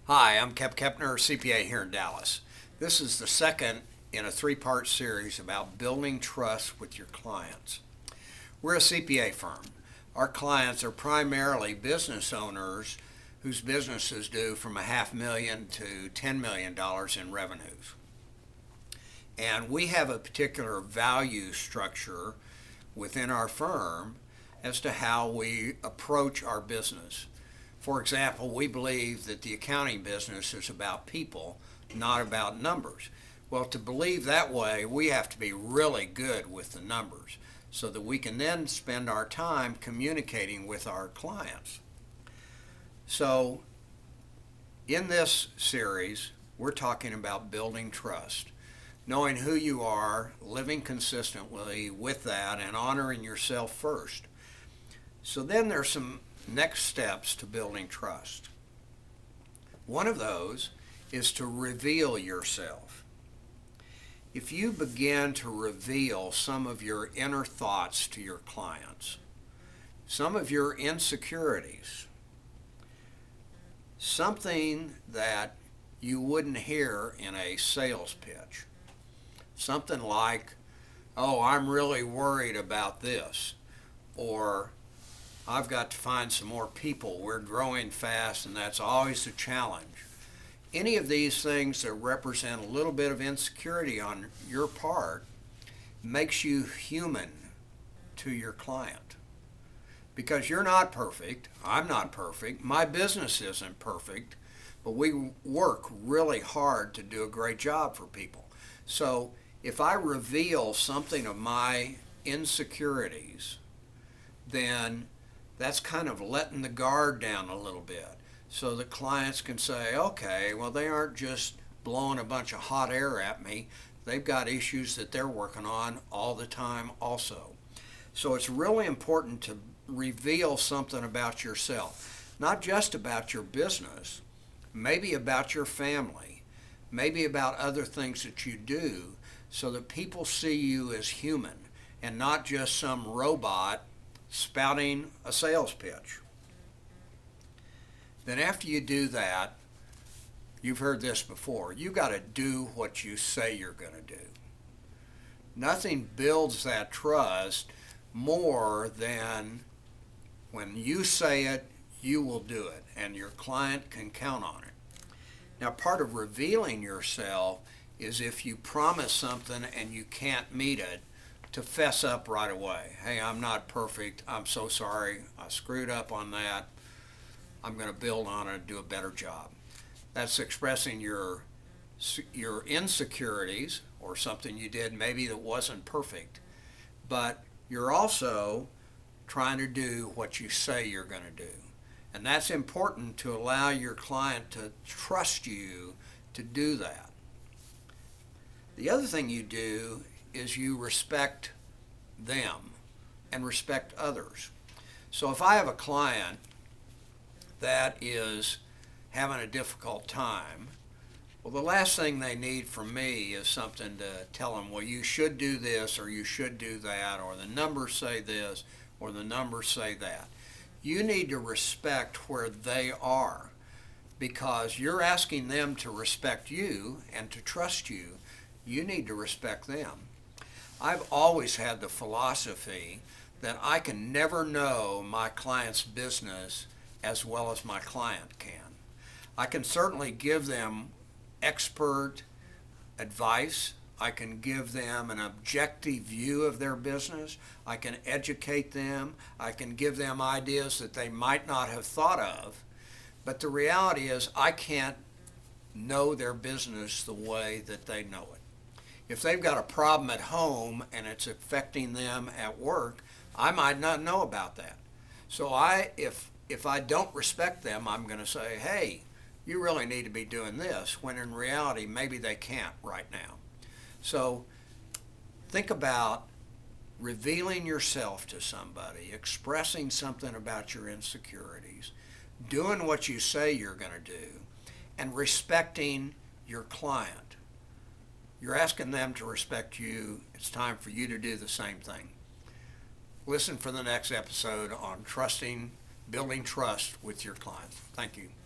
Hi, I'm Kep Kepner, CPA here in Dallas. This is the second in a three-part series about building trust with your clients. We're a CPA firm. Our clients are primarily business owners whose businesses do from $500,000 to $10 million in revenues. And we have a particular value structure within our firm as to how we approach our business. For example, we believe that the accounting business is about people, not about numbers. Well, to believe that way, we have to be really good with the numbers so that we can then spend our time communicating with our clients. So, in this series, we're talking about building trust, knowing who you are, living consistently with that, and honoring yourself first. So then there's some next steps to building trust. One of those is to reveal yourself. If you begin to reveal some of your inner thoughts to your clients, some of your insecurities, something that you wouldn't hear in a sales pitch, something like, oh, I'm really worried about this, or I've got to find some more people. We're growing fast, and that's always a challenge. Any of these things that represent a little bit of insecurity on your part makes you human to your client. Because you're not perfect, I'm not perfect, my business isn't perfect, but we work really hard to do a great job for people. So if I reveal something of my insecurities, then that's kind of letting the guard down a little bit so that clients can say, okay, well, they aren't just blowing a bunch of hot air at me. They've got issues that they're working on all the time also. So it's really important to reveal something about yourself, not just about your business, maybe about your family, maybe about other things that you do, so that people see you as human and not just some robot spouting a sales pitch. Then after you do that, you've heard this before, you've got to do what you say you're going to do. Nothing builds that trust more than when you say it, you will do it, and your client can count on it. Now, part of revealing yourself is if you promise something and you can't meet it, to fess up right away. Hey, I'm not perfect. I'm so sorry. I screwed up on that. I'm going to build on it and do a better job. That's expressing your insecurities or something you did maybe that wasn't perfect. But you're also trying to do what you say you're going to do. And that's important to allow your client to trust you to do that. The other thing you do is you respect them and respect others. So if I have a client that is having a difficult time, well, the last thing they need from me is something to tell them, well, you should do this or you should do that, or the numbers say this or the numbers say that. You need to respect where they are, because you're asking them to respect you and to trust you. You need to respect them. I've always had the philosophy that I can never know my client's business as well as my client can. I can certainly give them expert advice. I can give them an objective view of their business. I can educate them. I can give them ideas that they might not have thought of. But the reality is I can't know their business the way that they know it. If they've got a problem at home and it's affecting them at work, I might not know about that. So if I don't respect them, I'm going to say, hey, you really need to be doing this, when in reality, maybe they can't right now. So think about revealing yourself to somebody, expressing something about your insecurities, doing what you say you're going to do, and respecting your client. You're asking them to respect you. It's time for you to do the same thing. Listen for the next episode on building trust with your clients. Thank you.